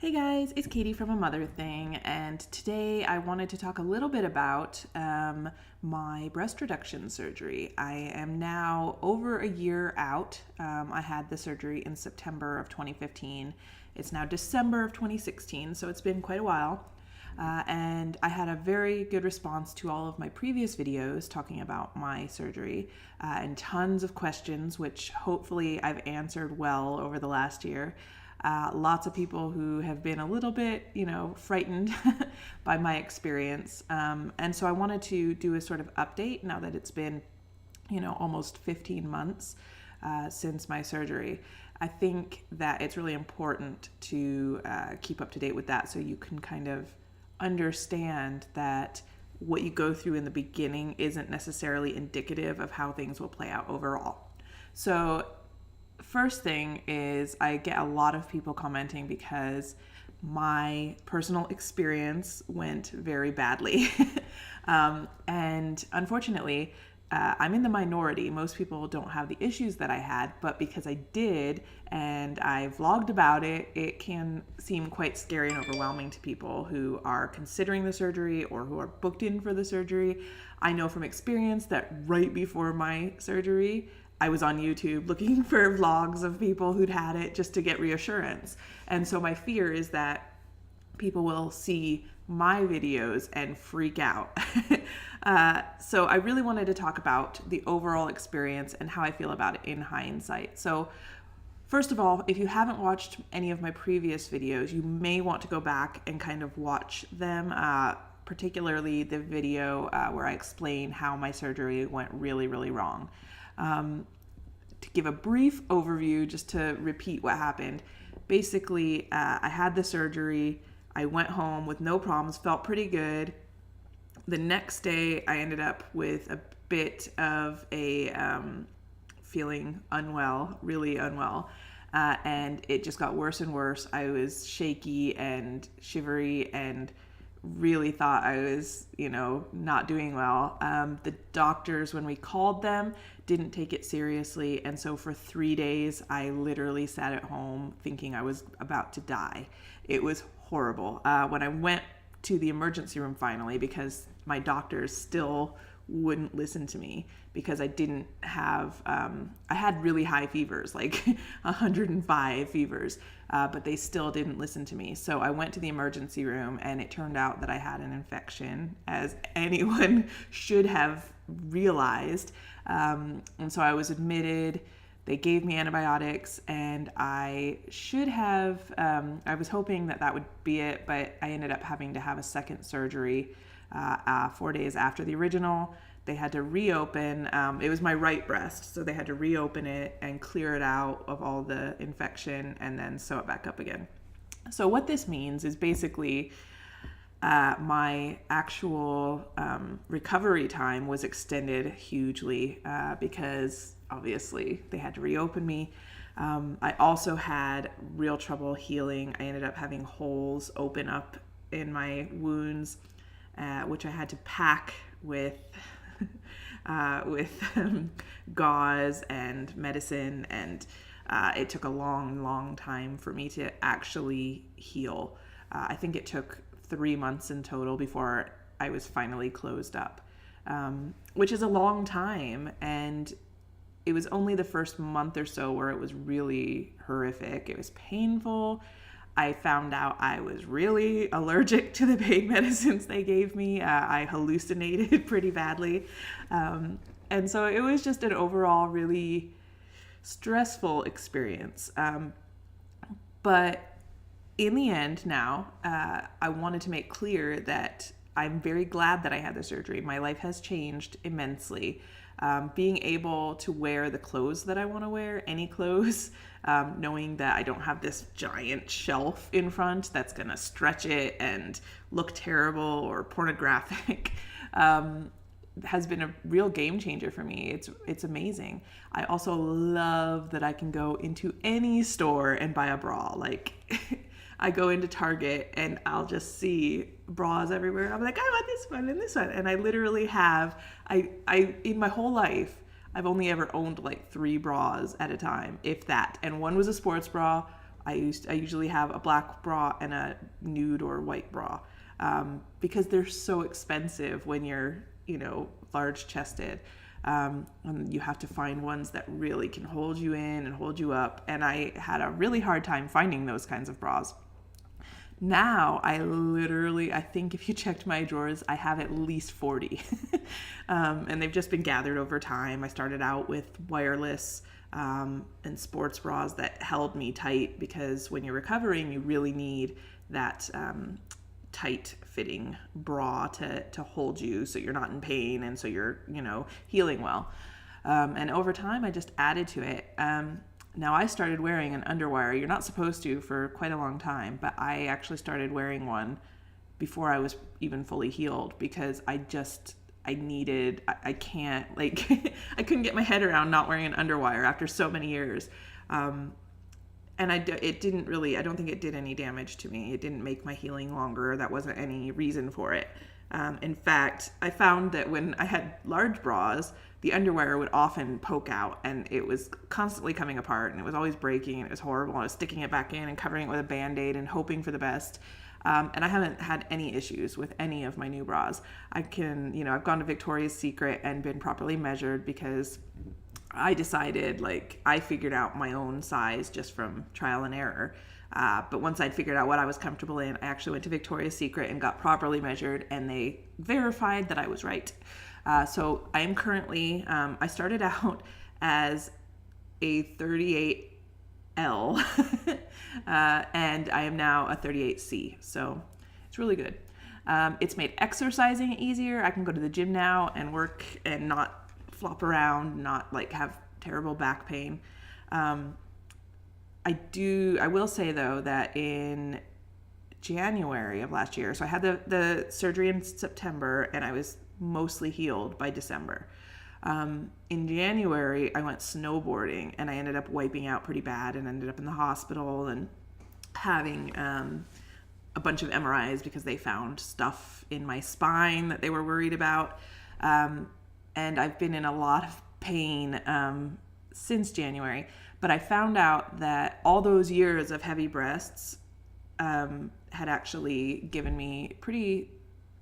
Hey guys, it's Katie from A Mother Thing, and today I wanted to talk a little bit about my breast reduction surgery. I am now over a year out. I had the surgery in September of 2015. It's now December of 2016, so it's been quite a while. And I had a very good response to all of my previous videos talking about my surgery and tons of questions, which hopefully I've answered well over the last year. Lots of people who have been a little bit, frightened by my experience. And so I wanted to do a sort of update now that it's been, almost 15 months since my surgery. I think that it's really important to keep up to date with that so you can kind of understand that what you go through in the beginning isn't necessarily indicative of how things will play out overall. So first thing is I get a lot of people commenting because my personal experience went very badly. And unfortunately, I'm in the minority. Most people don't have the issues that I had, but because I did and I vlogged about it, it can seem quite scary and overwhelming to people who are considering the surgery or who are booked in for the surgery. I know from experience that right before my surgery, I was on YouTube looking for vlogs of people who'd had it just to get reassurance. And so my fear is that people will see my videos and freak out. So I really wanted to talk about the overall experience and how I feel about it in hindsight. So first of all, if you haven't watched any of my previous videos, you may want to go back and kind of watch them, particularly the video where I explain how my surgery went really, really wrong. To give a brief overview, just to repeat what happened, basically, I had the surgery. I went home with no problems, felt pretty good. The next day, I ended up with a bit of a feeling unwell, really unwell, and it just got worse and worse. I was shaky and shivery and really thought I was, not doing well. The doctors, when we called them, didn't take it seriously. And so for 3 days, I literally sat at home thinking I was about to die. It was horrible. When I went to the emergency room finally, because my doctors still wouldn't listen to me because I didn't have, I had really high fevers, like 105 fevers, but they still didn't listen to me. So I went to the emergency room and it turned out that I had an infection, as anyone should have realized. And so I was admitted. They gave me antibiotics and I should have, I was hoping that that would be it, but I ended up having to have a second surgery 4 days after the original. They had to reopen, it was my right breast, so they had to reopen it and clear it out of all the infection and then sew it back up again. So what this means is basically my actual recovery time was extended hugely because obviously they had to reopen me. I also had real trouble healing. I ended up having holes open up in my wounds, which I had to pack with gauze and medicine, and it took a long time for me to actually heal. I think it took 3 months in total before I was finally closed up, which is a long time. And it was only the first month or so where it was really horrific. It was painful. I found out I was really allergic to the pain medicines they gave me. I hallucinated pretty badly. And so it was just an overall really stressful experience. But in the end now, I wanted to make clear that I'm very glad that I had the surgery. My life has changed immensely. Being able to wear the clothes that I want to wear, any clothes, knowing that I don't have this giant shelf in front that's going to stretch it and look terrible or pornographic, has been a real game changer for me. It's amazing. I also love that I can go into any store and buy a bra. Like I go into Target and I'll just see bras everywhere. I'm like, I want this one and this one. And I literally have, I in my whole life, I've only ever owned like 3 bras at a time, if that. And one was a sports bra. I usually have a black bra and a nude or white bra, because they're so expensive when you're, large chested. And you have to find ones that really can hold you in and hold you up. And I had a really hard time finding those kinds of bras. Now I think if you checked my drawers, I have at least 40. And they've just been gathered over time. I started out with wireless and sports bras that held me tight, because when you're recovering, you really need that tight fitting bra to hold you so you're not in pain and so you're, healing well. And over time, I just added to it. Now I started wearing an underwire. You're not supposed to for quite a long time, but I actually started wearing one before I was even fully healed, because I can't, like, I couldn't get my head around not wearing an underwire after so many years. And I don't think it did any damage to me. It didn't make my healing longer. That wasn't any reason for it. In fact, I found that when I had large bras, the underwire would often poke out, and it was constantly coming apart, and it was always breaking, and it was horrible. I was sticking it back in and covering it with a Band-Aid and hoping for the best. And I haven't had any issues with any of my new bras. I've gone to Victoria's Secret and been properly measured, because I decided, I figured out my own size just from trial and error. But once I'd figured out what I was comfortable in, I actually went to Victoria's Secret and got properly measured, and they verified that I was right. So I am currently, I started out as a 38L, and I am now a 38C. So it's really good. It's made exercising easier. I can go to the gym now and work and not flop around, not have terrible back pain. I will say though that in January of last year, so I had the surgery in September, and I was mostly healed by December. In January, I went snowboarding, and I ended up wiping out pretty bad and ended up in the hospital and having a bunch of MRIs because they found stuff in my spine that they were worried about. And I've been in a lot of pain since January, but I found out that all those years of heavy breasts had actually given me pretty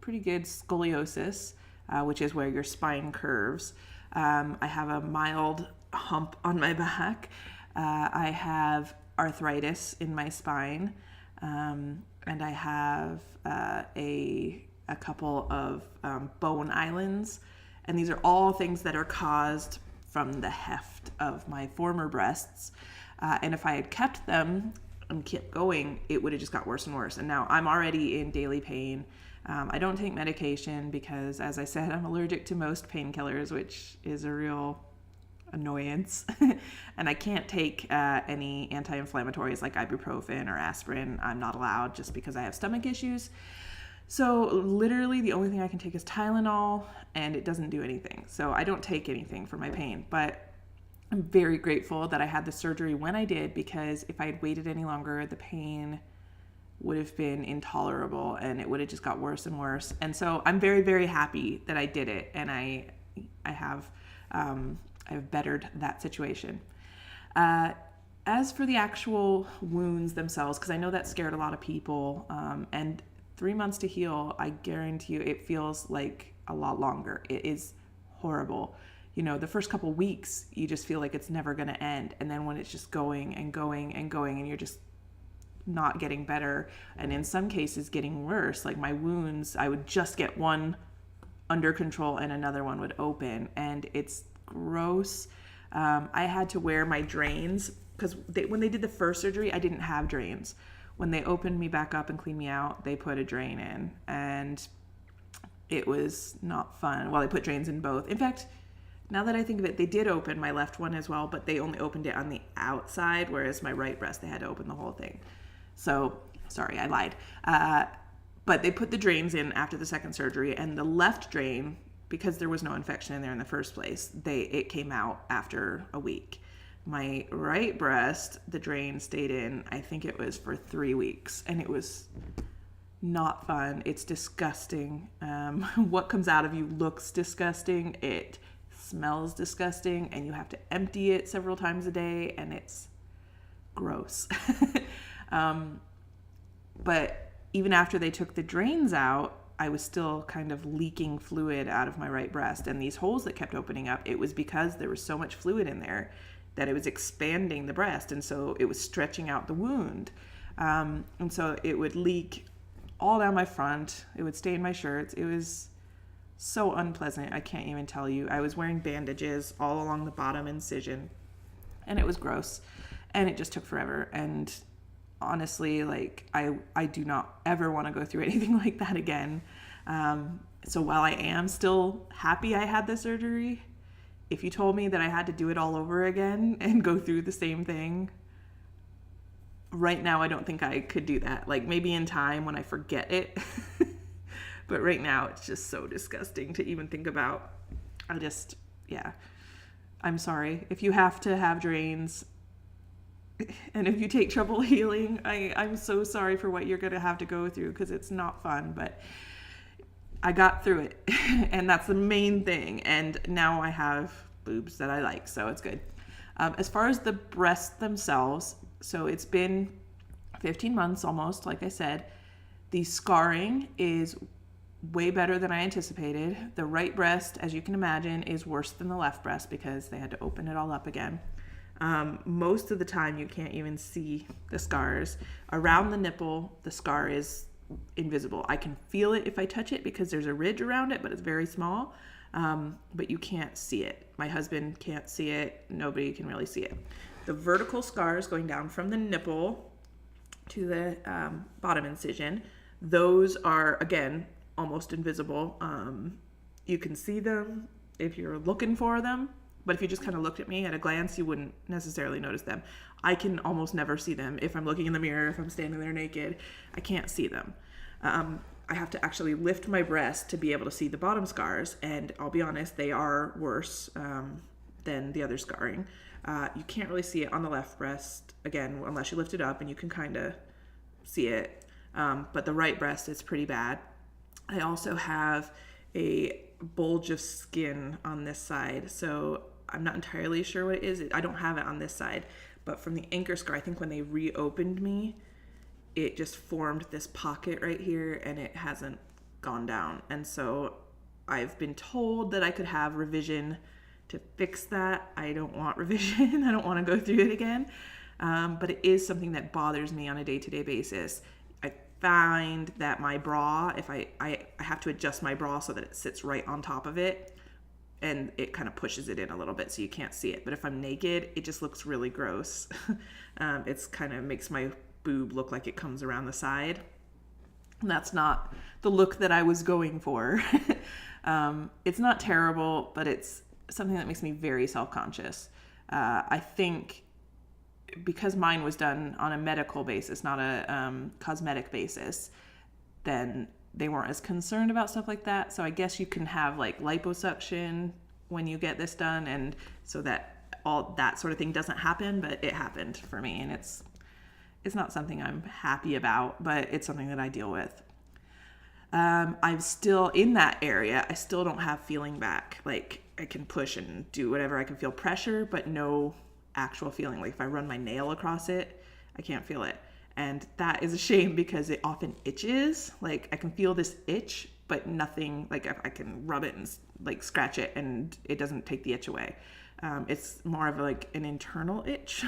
good scoliosis, which is where your spine curves. I have a mild hump on my back. I have arthritis in my spine, and I have a couple of bone islands. And these are all things that are caused from the heft of my former breasts. And if I had kept them and kept going, it would have just got worse and worse. And now I'm already in daily pain. I don't take medication because, as I said, I'm allergic to most painkillers, which is a real annoyance. And I can't take any anti-inflammatories like ibuprofen or aspirin. I'm not allowed, just because I have stomach issues. So literally the only thing I can take is Tylenol, and it doesn't do anything. So I don't take anything for my pain, but I'm very grateful that I had the surgery when I did, because if I had waited any longer, the pain would have been intolerable and it would have just got worse and worse. And so I'm very, very happy that I did it, and I have bettered that situation. As for the actual wounds themselves, because I know that scared a lot of people, and 3 months to heal, I guarantee you it feels like a lot longer. It is horrible. The first couple weeks, you just feel like it's never going to end. And then when it's just going and going and going, and you're just not getting better, and in some cases getting worse, like my wounds, I would just get one under control and another one would open, and it's gross. I had to wear my drains because when they did the first surgery, I didn't have drains. When they opened me back up and cleaned me out, they put a drain in, and it was not fun. Well, they put drains in both. In fact, now that I think of it, they did open my left one as well, but they only opened it on the outside, whereas my right breast, they had to open the whole thing. So, sorry, I lied. But they put the drains in after the second surgery, and the left drain, because there was no infection in there in the first place, it came out after a week. My right breast, the drain stayed in, I think it was for 3 weeks, and it was not fun. It's disgusting. What comes out of you looks disgusting. It smells disgusting, and you have to empty it several times a day, and it's gross. But even after they took the drains out, I was still kind of leaking fluid out of my right breast. And these holes that kept opening up, it was because there was so much fluid in there that it was expanding the breast. And so it was stretching out the wound. And so it would leak all down my front. It would stain my shirts. It was so unpleasant. I can't even tell you. I was wearing bandages all along the bottom incision, and it was gross. And it just took forever. And honestly, like I do not ever want to go through anything like that again. So while I am still happy I had the surgery, if you told me that I had to do it all over again and go through the same thing, right now I don't think I could do that. Like maybe in time when I forget it. But right now it's just so disgusting to even think about. I'm sorry. If you have to have drains, and if you take trouble healing, I'm so sorry for what you're going to have to go through, because it's not fun, but I got through it. And that's the main thing. And now I have boobs that I like, so it's good. As far as the breasts themselves, so it's been 15 months almost, like I said. The scarring is way better than I anticipated. The right breast, as you can imagine, is worse than the left breast because they had to open it all up again. Most of the time you can't even see the scars. Around the nipple, the scar is invisible. I can feel it if I touch it because there's a ridge around it, but it's very small. But you can't see it. My husband can't see it. Nobody can really see it. The vertical scars going down from the nipple to the bottom incision, those are, again, almost invisible. You can see them if you're looking for them, but if you just kind of looked at me at a glance, you wouldn't necessarily notice them. I can almost never see them. If I'm looking in the mirror, if I'm standing there naked, I can't see them. I have to actually lift my breast to be able to see the bottom scars, and I'll be honest, they are worse than the other scarring. You can't really see it on the left breast, again, unless you lift it up, and you can kind of see it. But the right breast is pretty bad. I also have a bulge of skin on this side, so I'm not entirely sure what it is. I don't have it on this side, but from the anchor scar, I think when they reopened me, it just formed this pocket right here, and it hasn't gone down. And so I've been told that I could have revision to fix that. I don't want revision. I don't want to go through it again. But it is something that bothers me on a day-to-day basis. I find that my bra, if I have to adjust my bra so that it sits right on top of it, and it kind of pushes it in a little bit so you can't see it. But if I'm naked, it just looks really gross. It's kind of makes my boob look like it comes around the side. And that's not the look that I was going for. It's not terrible, but it's something that makes me very self-conscious. I think because mine was done on a medical basis, not a cosmetic basis, then they weren't as concerned about stuff like that. So I guess you can have like liposuction when you get this done, and so that all that sort of thing doesn't happen, but it happened for me, and it's not something I'm happy about, but it's something that I deal with. I'm still in that area. I still don't have feeling back. Like I can push and do whatever. I can feel pressure, but no actual feeling. Like if I run my nail across it, I can't feel it. And that is a shame because it often itches. Like I can feel this itch, but nothing, like I can rub it and like scratch it and it doesn't take the itch away. It's more of like an internal itch.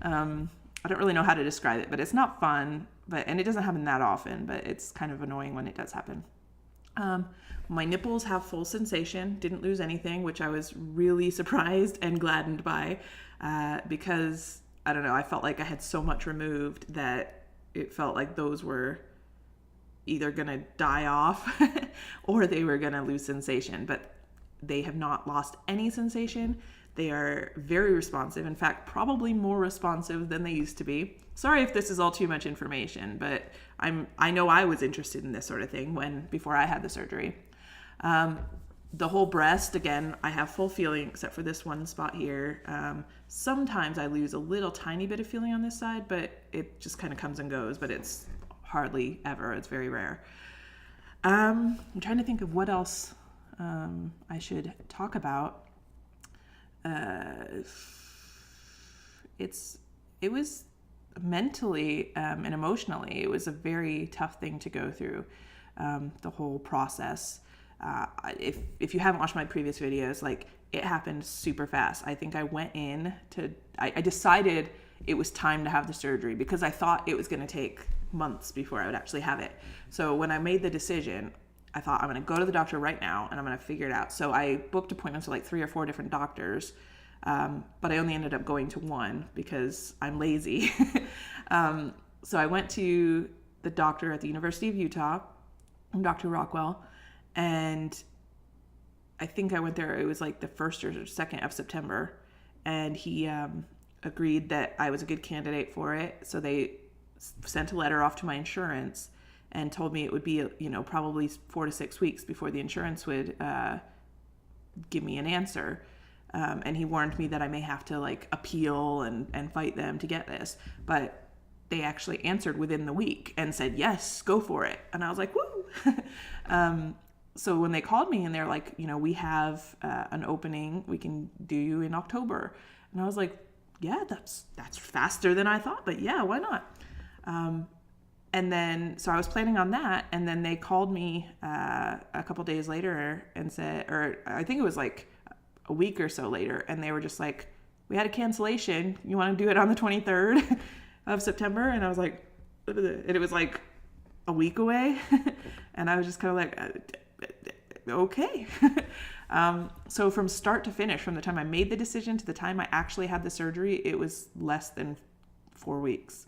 I don't really know how to describe it, but it's not fun, and it doesn't happen that often, but it's kind of annoying when it does happen. My nipples have full sensation, didn't lose anything, which I was really surprised and gladdened by, because I don't know, I felt like I had so much removed that it felt like those were either going to die off or they were going to lose sensation, but they have not lost any sensation. They are very responsive. In fact, probably more responsive than they used to be. Sorry if this is all too much information, but I know I was interested in this sort of thing before I had the surgery. The whole breast, again, I have full feeling except for this one spot here. Sometimes I lose a little tiny bit of feeling on this side, but it just kind of comes and goes, but it's hardly ever. It's very rare. I'm trying to think of what else I should talk about. It's it was mentally and emotionally, it was a very tough thing to go through, the whole process. If you haven't watched my previous videos, like, it happened super fast. I think I went in to, I decided it was time to have the surgery because I thought it was going to take months before I would actually have it. So when I made the decision, I thought, I'm going to go to the doctor right now and I'm going to figure it out. So I booked appointments with like 3 or 4 different doctors. But I only ended up going to one because I'm lazy. So I went to the doctor at the University of Utah, Dr. Rockwell, and I think I went there, it was like the 1st or 2nd of September, and he agreed that I was a good candidate for it. So they sent a letter off to my insurance and told me it would be, probably 4 to 6 weeks before the insurance would give me an answer. And he warned me that I may have to like appeal and fight them to get this. But they actually answered within the week and said, yes, go for it. And I was like, woo. So when they called me and they're like, we have an opening, we can do you in October. And I was like, yeah, that's faster than I thought, but yeah, why not? And then, so I was planning on that. And then they called me a couple days later and said, or I think it was like a week or so later, and they were just like, we had a cancellation. You want to do it on the 23rd of September? And I was like, and it was like a week away. And I was just kind of like, okay. So from start to finish, from the time I made the decision to the time I actually had the surgery, it was less than 4 weeks.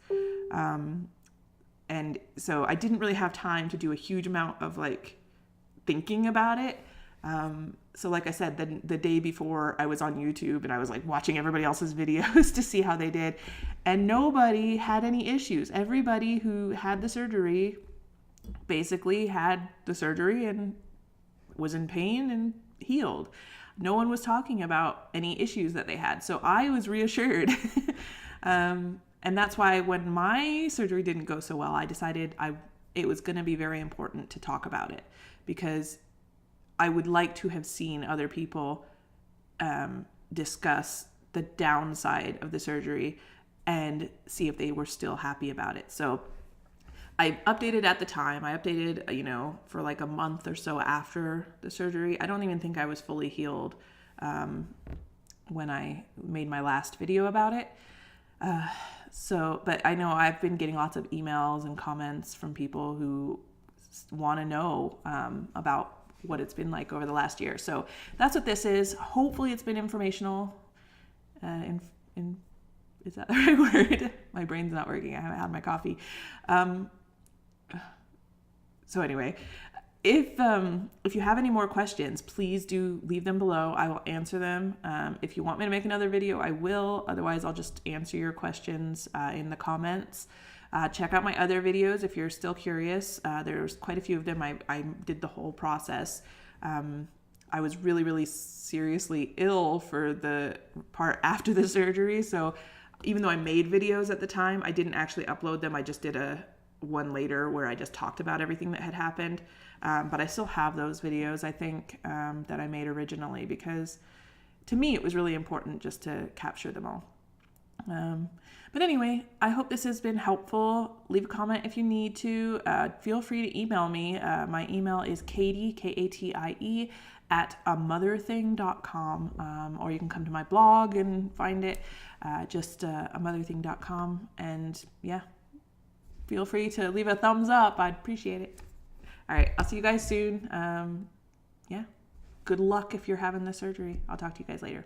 And so I didn't really have time to do a huge amount of like thinking about it. So like I said, the day before I was on YouTube and I was like watching everybody else's videos to see how they did, and nobody had any issues. Everybody who had the surgery basically had the surgery and was in pain and healed. No one was talking about any issues that they had. So I was reassured. And that's why when my surgery didn't go so well, I decided it was going to be very important to talk about it, because I would like to have seen other people discuss the downside of the surgery and see if they were still happy about it. So I updated at the time. I updated, for like a month or so after the surgery. I don't even think I was fully healed when I made my last video about it. But I know I've been getting lots of emails and comments from people who want to know about what it's been like over the last year. So that's what this is. Hopefully it's been informational. Is that the right word? My brain's not working. I haven't had my coffee. So anyway, if you have any more questions, please do leave them below. I will answer them. If you want me to make another video, I will. Otherwise, I'll just answer your questions in the comments. Check out my other videos if you're still curious. There's quite a few of them. I did the whole process. I was really, really seriously ill for the part after the surgery. So even though I made videos at the time, I didn't actually upload them. I just did one later where I just talked about everything that had happened. But I still have those videos, I think, that I made originally, because to me, it was really important just to capture them all. But anyway, I hope this has been helpful. Leave a comment if you need to. Feel free to email me. My email is Katie, Katie, @amotherthing.com. Or you can come to my blog and find it, just amotherthing.com. And yeah, feel free to leave a thumbs up. I'd appreciate it. All right, I'll see you guys soon. Yeah, good luck if you're having the surgery. I'll talk to you guys later.